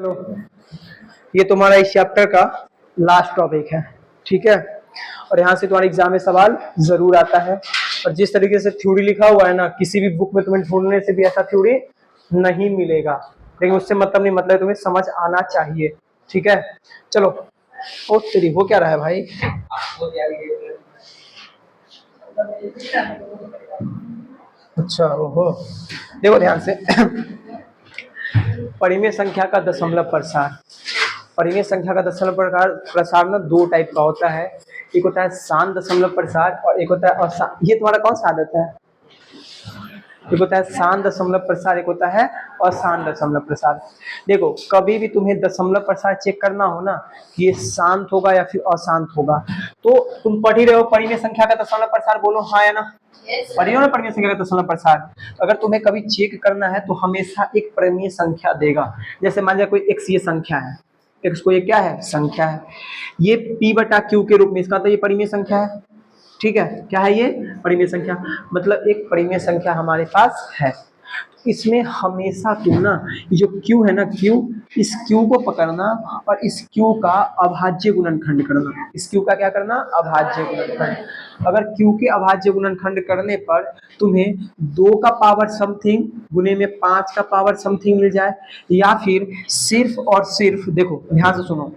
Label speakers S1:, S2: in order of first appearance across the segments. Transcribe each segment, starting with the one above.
S1: चलो, ये तुम्हारा इस चैप्टर का लास्ट टॉपिक है, ठीक है। और यहाँ से तुम्हारे एग्जाम में सवाल जरूर आता है। और जिस तरीके से थ्योरी लिखा हुआ है ना, किसी भी बुक में तुम्हें ढूंढने से भी ऐसा थ्योरी नहीं मिलेगा, लेकिन उससे मतलब नहीं, मतलब तुम्हें समझ आना चाहिए, ठीक है। चलो, ओ तेरी हो क्या रहा है भाई? अच्छा, ओहो, देखो ध्यान से। परिमेय संख्या का दशमलव प्रसार। परिमेय संख्या का दशमलव प्रसार ना दो टाइप का होता है। एक होता है शांत दशमलव प्रसार और एक होता है अशांत। ये तुम्हारा कौन सा आदत है? एक होता है शांत दशमलव प्रसार, एक होता है अशांत दशमलव प्रसार। देखो, कभी भी तुम्हें दशमलव प्रसार चेक करना हो ना कि ये शांत होगा या फिर अशांत होगा, तो तुम पढ़ ही रहे हो परिमेय संख्या का दशमलव प्रसार, बोलो हाँ या ना। पढ़ियो ना परिमेय संख्या का दशमलव प्रसार। अगर तुम्हें कभी चेक करना है तो हमेशा एक परिमेय संख्या देगा। जैसे मान लिया कोई एक्स ये संख्या है, एक्स को ये क्या है? संख्या है। ये पी बटा क्यू के रूप में, इसका तो ये परिमेय संख्या है, ठीक है। क्या है ये? परिमेय संख्या। मतलब एक परिमेय संख्या हमारे पास है। इसमें हमेशा तुम ना ये जो क्यू है ना, क्यू, इस क्यू को पकड़ना और इस क्यू का अभाज्य गुणनखंड करना। इस क्यू का क्या करना? अभाज्य गुणनखंड। अगर क्यू के अभाज्य गुणनखंड करने पर तुम्हें 2 का पावर समथिंग गुने में 5 का पावर समथिंग मिल जाए, या फिर सिर्फ और सिर्फ, देखो ध्यान से सुनो,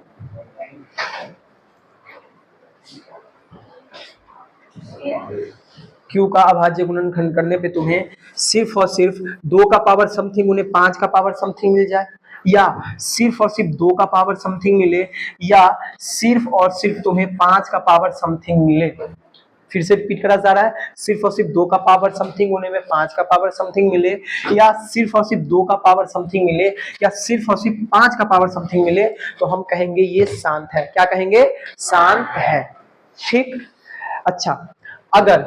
S1: क्यू का अभाज्य गुणनखंड करने पे तुम्हें सिर्फ और सिर्फ 2 का पावर समथिंग उन्हें 5 का पावर समथिंग मिल जाए, या सिर्फ और सिर्फ 2 का पावर समथिंग मिले, या सिर्फ और सिर्फ तुम्हें 5 का पावर समथिंग मिले। फिर से रिपीट करा जा रहा है, सिर्फ और सिर्फ 2 का पावर समथिंग उन्हें में 5 का पावर समथिंग मिले, या सिर्फ और सिर्फ 2 का पावर समथिंग मिले, या सिर्फ और सिर्फ 5 का पावर समथिंग मिले, तो हम कहेंगे ये शांत है। क्या कहेंगे? शांत है, ठीक। अच्छा, अगर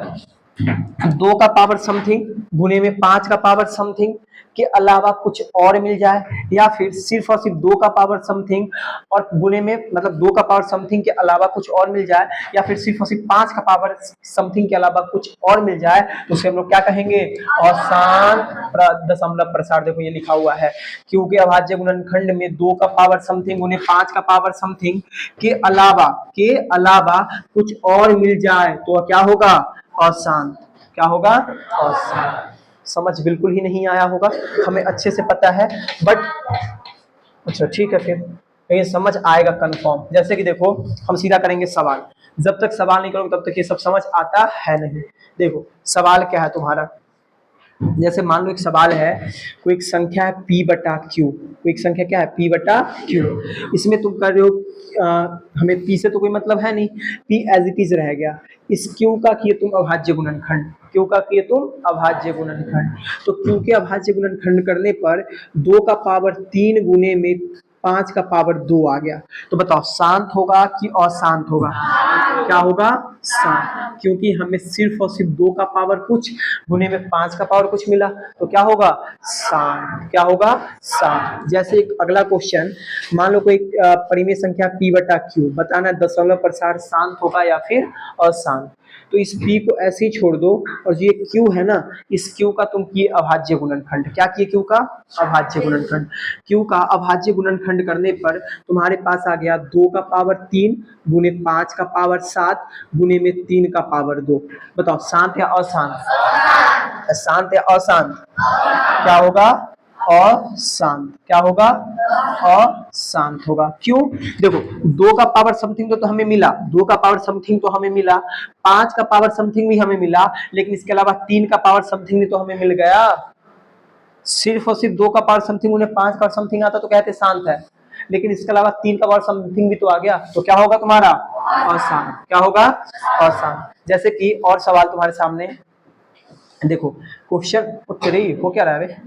S1: 2 का पावर समथिंग गुने में 5 का पावर समथिंग के अलावा कुछ और मिल जाए, या फिर सिर्फ और सिर्फ 2 का पावर समथिंग और गुने में, मतलब 2 का पावर समथिंग के अलावा कुछ और मिल जाए, या फिर सिर्फ और सिर्फ 5 का पावर समथिंग के अलावा कुछ और मिल जाए, तो उसे हम लोग क्या कहेंगे? अशांत दशमलव प्रसार। देखो ये लिखा हुआ है, क्योंकि अभाज्य गुणनखंड में 2 का पावर समथिंग उन्हें 5 का पावर समथिंग के अलावा कुछ और मिल जाए तो क्या होगा? अशांत। क्या होगा? अशांत। समझ बिल्कुल ही नहीं आया होगा, हमें अच्छे से पता है, बट अच्छा ठीक है, फिर ये समझ आएगा कंफर्म। जैसे कि देखो, हम सीधा करेंगे सवाल। जब तक सवाल नहीं करोगे तब तक ये सब समझ आता है नहीं। देखो सवाल क्या है तुम्हारा, जैसे मान लो एक सवाल है, कोई एक संख्या है p बटा क्यू। कोई एक संख्या क्या है? p बटा क्यू। इसमें तुम कर रहे हो, हमें p से तो कोई मतलब है नहीं, p एज इट इज रह गया। इस q का किए तुम अभाज्य गुणनखंड, q का किए तुम अभाज्य गुणनखंड, तो q के अभाज्य गुणनखंड करने पर 2 का पावर 3 गुने में 5 का पावर 2 आ गया। तो बताओ शांत होगा कि अशांत होगा? क्या होगा? शांत, क्योंकि हमें सिर्फ और सिर्फ 2 का पावर कुछ गुने में 5 का पावर कुछ मिला, तो क्या होगा? शांत। क्या होगा? शांत। जैसे एक अगला क्वेश्चन, मान लो कोई परिमेय संख्या p बटा क्यू, बताना दशमलव प्रसार शांत होगा या फिर अशांत। तो इस p को ऐसे ही छोड़ दो, और ये q है ना, इस q का तुम किए अभाज्य गुणनखंड। क्या किए? q का अभाज्य गुणनखंड। q का अभाज्य गुणनखंड करने पर तुम्हारे पास आ गया 2 का पावर 3 गुने 5 का पावर 7 गुने में 3 का पावर 2। बताओ शांत या अशांत? शांत या अशांत? क्या होगा? अशांत। क्या होगा? अशांत होगा। क्यों? देखो 2 का पावर समथिंग तो हमें मिला, 2 का पावर समथिंग तो हमें मिला, 5 का पावर समथिंग भी हमें मिला, लेकिन इसके अलावा 3 का पावर समथिंग भी तो हमें मिल गया। सिर्फ और सिर्फ 2 का पावर समथिंग उन्हें 5 का समथिंग आता तो कहते शांत है, लेकिन इसके अलावा 3 का पावर समथिंग भी तो आ गया, तो क्या होगा तुम्हारा? अशांत। क्या होगा? अशांत। जैसे कि और सवाल तुम्हारे सामने देखो, क्वेश्चन उत्तरी हो क्या रहा है?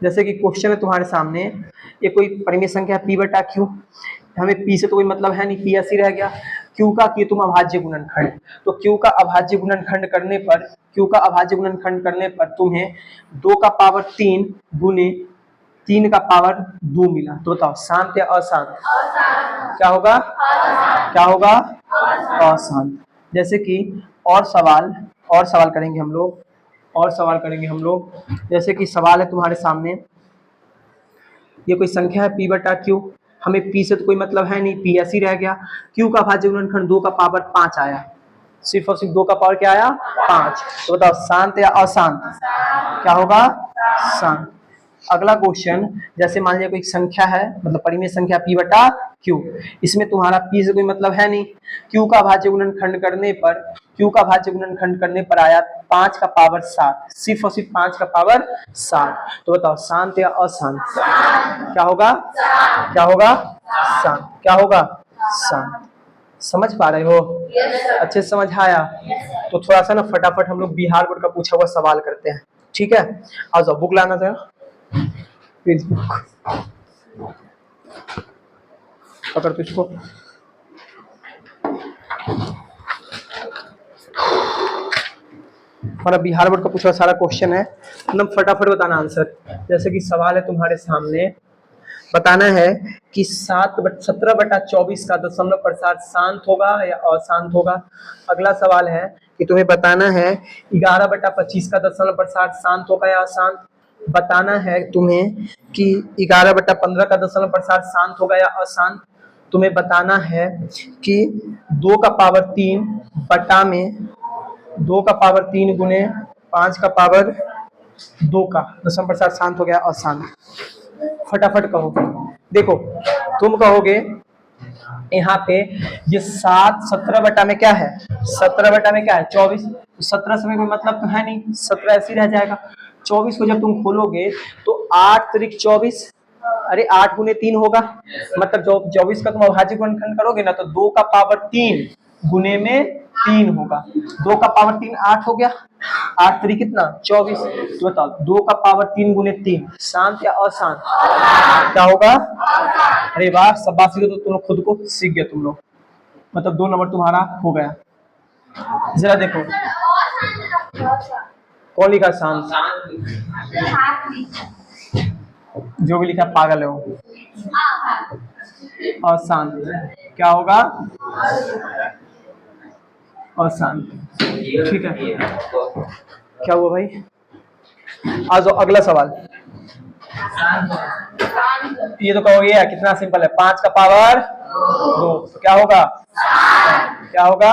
S1: जैसे कि क्वेश्चन है तुम्हारे सामने, ये कोई परिमेय संख्या p बटा क्यू, हमें p से तो कोई मतलब है नहीं, p ऐसे रह गया। q का किए तुम अभाज्य गुणनखंड, तो q का अभाज्य गुणनखंड करने पर, q का अभाज्य गुणनखंड करने पर तुम्हें 2 का पावर 3 गुने 3 का पावर 2 मिला। तो बताओ शांत या अशांत? क्या होगा? क्या होगा? अशांत। जैसे कि और सवाल करेंगे हम लोग, और सवाल करेंगे हम लोग। जैसे कि सवाल है तुम्हारे सामने, ये कोई संख्या है p बटा q, हमें p से तो कोई मतलब है नहीं, p ऐसे ही रह गया। q का भाज्य गुणनखंड 2 का पावर 5 आया, सिर्फ और सिर्फ 2 का पावर क्या आया 5। तो बताओ शांत या अशांत, क्या होगा शांत। अगला क्वेश्चन, जैसे मान लिया कोई संख्या है, मतलब परिमेय संख्या p बटा q, इसमें तुम्हारा p से कोई मतलब है नहीं, q का भाज्य गुणनखंड करने पर, q का भाज्य गुणनखंड करने पर आया 5 का पावर 7, सिर्फ और सिर्फ 5 का पावर 7। तो बताओ शांत या अशांत, क्या होगा क्या होगा शांत, क्या होगा शांत। समझ पा रहे हो, अच्छे से समझ आया। तो थोड़ा सा ना फटाफट हम लोग बिहार बोर्ड का पूछा हुआ सवाल करते हैं, ठीक है। आ जाओ, बुक लाना था, प्लीज बुक पकड़ तो इसको। हमारा बिहार बोर्ड का पूछा सारा क्वेश्चन है, एकदम फटाफट बताना आंसर। जैसे कि सवाल है तुम्हारे सामने, बताना है कि 17/24 का दशमलव प्रसार शांत होगा या अशांत होगा। अगला सवाल है कि तुम्हें बताना है 11/25 का दशमलव प्रसार शांत होगा या अशांत। बताना है तुम्हें कि 11/15 का दशमलव प्रसार शांत होगा या अशांत। तुम्हें बताना है कि 2 का पावर 3 बटा में 2 का पावर 3 गुने 5 का पावर 2 का दशमलव प्रसार शांत हो गया अशांत। फटाफट कहो। देखो तुम कहोगे यहाँ पे ये 17 बटा में क्या है, 17 बटा में क्या है 24, 17 से में कोई मतलब तो है नहीं, 17 ऐसे ही रह जाएगा। 24 को जब तुम खोलोगे तो 8 त्रिक 24, अरे 8 गुने 3 होगा, मतलब जो 24 का तुम अभाज्य गुणनखंड करोगे ना तो 2 का पावर 3 गुने में 3 होगा, 2 का पावर 3 8 हो गया, 8 3 कितना 24। तो बताओ 2 का पावर 3 गुने 3 शांत या अशांत, क्या होगा। अरे वाह शाबाशी, तो तुम लोग खुद को सीख गए तुम लोग, मतलब 2 नंबर तुम्हारा हो गया। जरा देखो कौन लिखा शांत, जो भी लिखा पागल है वो। अशांत क्या होगा अशांत, ठीक है। क्या हुआ भाई, आ जाओ अगला सवाल। ये तो कहोगे यार कितना सिंपल है, 5 का पावर 2, तो क्या होगा क्या होगा।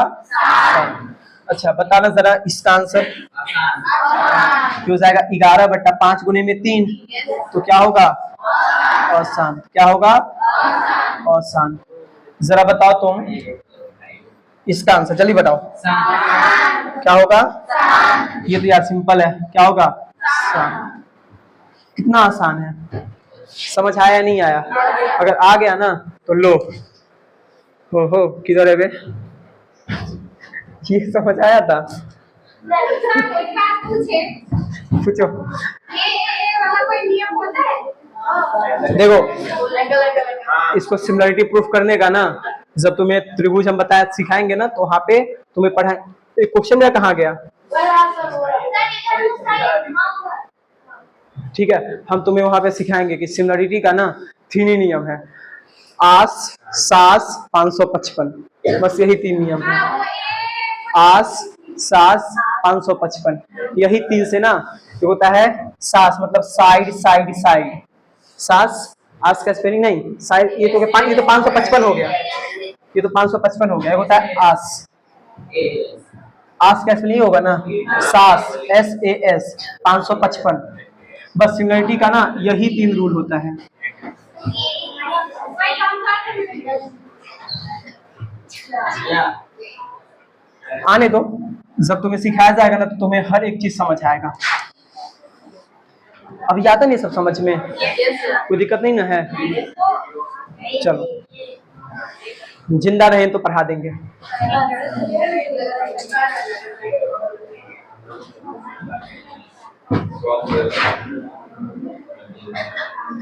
S1: अच्छा बताना जरा इसका आंसर, क्यों जाएगा 11/5 गुने में 3, तो क्या होगा अशांत, क्या होगा अशांत। जरा बताओ तुम इसका आंसर, जल्दी बताओ क्या होगा। ये तो यार सिंपल है, क्या होगा शांत। कितना आसान है, समझ आया नहीं आया, अगर आ गया ना तो लो हो किधर है बे, ये समझ आया था। पूछो। देखो इसको सिमिलरिटी प्रूफ करने का ना, जब तुम्हें त्रिभुज हम बताया सिखाएंगे ना तो वहां पे तुम्हें पढ़ा, एक क्वेश्चन मेरा कहाँ गया, ठीक है। हम तुम्हें वहां पे सिखाएंगे कि सिमिलरिटी का ना 3 नियम है, आस सास 555, बस यही 3 नियम है, आस सास 555, यही 3 से ना जो होता है सास मतलब साइड साइड साइड, सास आस का स्पेलिंग नहीं साइड, ये तो 555 हो गया, ये तो 555 हो गया, होता है आस, आस का स्पेलिंग होगा ना सास SAS 555। बस सिमिलरिटी का ना यही 3 रूल होता है। आने दो, जब तुम्हें सिखाया जाएगा ना तो तुम्हें हर एक चीज समझ आएगा। अभी आता नहीं सब समझ में, कोई दिक्कत नहीं ना है। चलो जिंदा रहें तो पढ़ा देंगे।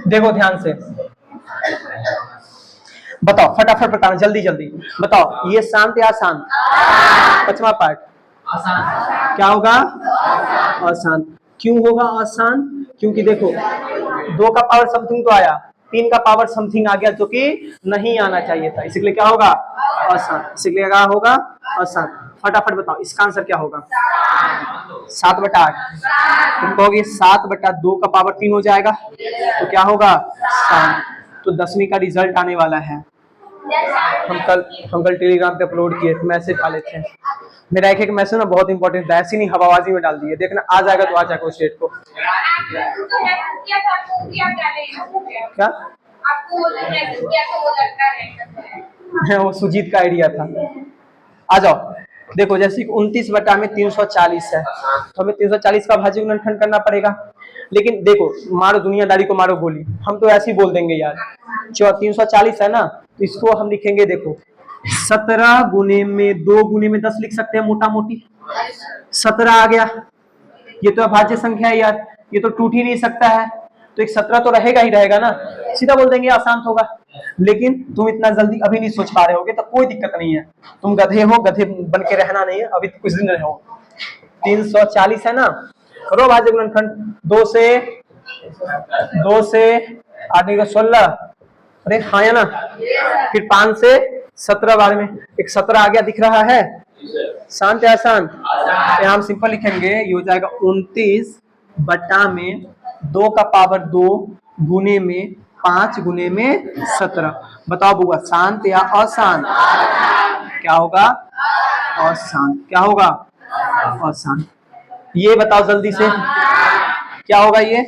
S1: देखो ध्यान से बताओ, फटाफट बताना जल्दी जल्दी बताओ, ये शांत या अशांत, 5वां पार्ट क्या होगा अशांत। क्यों होगा अशांत, क्योंकि देखो 2 का पावर समथिंग तो आया, 3 का पावर समथिंग आ गया जो कि नहीं आना चाहिए था, इसलिए क्या होगा अशांत, इसलिए क्या होगा अशांत। फटाफट बताओ इसका आंसर क्या होगा? 7/8। तुम कहोगे 7/2 का पावर 3 हो जाएगा तो क्या होगा? 7। तो 10वीं का रिजल्ट आने वाला है। हम कल टेलीग्राम पे अपलोड किए थे, मैसेज डाले थे। मेरा एक मैसेज ना बहुत इंपॉर्टेंट था, ऐसी नहीं हवाबाजी में डाल दिए। देखना आ जाएगा तो आ जाएगा उस डेट को। क्या वो सुजीत का आइडिया था। आ जाओ देखो, जैसे 29/340 है तो हमें 340 का भाज्य गुणनखंड करना पड़ेगा। लेकिन देखो, मारो दुनियादारी को मारो गोली, हम तो ऐसे ही बोल देंगे यार। 340 है ना, तो इसको हम लिखेंगे, देखो 17 गुने में 2 गुने में 10 लिख सकते हैं मोटा मोटी। 17 आ गया, ये तो अभाज्य संख्या है यार, ये तो टूट ही नहीं सकता है, तो एक 17 तो रहेगा ही रहेगा ना, सीधा बोल देंगे, आसान होगा। लेकिन तुम इतना जल्दी अभी नहीं सोच पा रहे होगे तो कोई दिक्कत नहीं है, तुम गधे हो, गधे बन के रहना नहीं है, अभी तो कुछ दिन रहो। 340 है ना, करो भाज्य गुणनखंड। 2 से 8 का 16, अरे हाँ है ना, फिर 5 से 17 बार में एक 17 आ गया, दिख रहा है? शांत है आसान? यहाँ हम सिंपल लिखेंगे, ये हो जाएगा 29/2 का पावर 2 गुने में 5 गुने में 17। बताओ बुआ, शांत या अशांत? क्या होगा? अशांत। क्या होगा? अशांत। ये बताओ जल्दी से, क्या होगा ये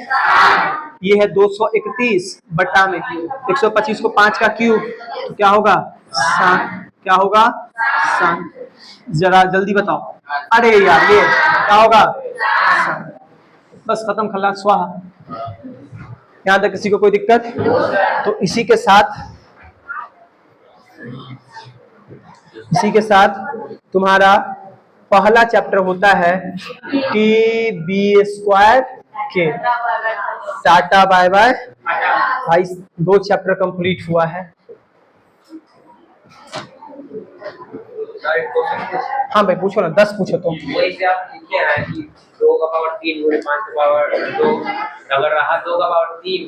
S1: है 231 बटा में 125 को 5 का क्यूब, तो क्या होगा? शांत। क्या होगा? शांत। जरा जल्दी बताओ। अरे यार, ये क्या होगा? बस खत्म, खल्लास, स्वाहा। यहां तक किसी को कोई दिक्कत? तो इसी के साथ तुम्हारा पहला चैप्टर होता है TB² के। टाटा बाय बाय भाई, 2 चैप्टर कंप्लीट हुआ है। हाँ भाई पूछो ना, 10 पूछो तुम।
S2: वही से आप लिखे हैं कि 2 का पावर 3 गुणे 5 का पावर 2, अगर रहा 2 का पावर 3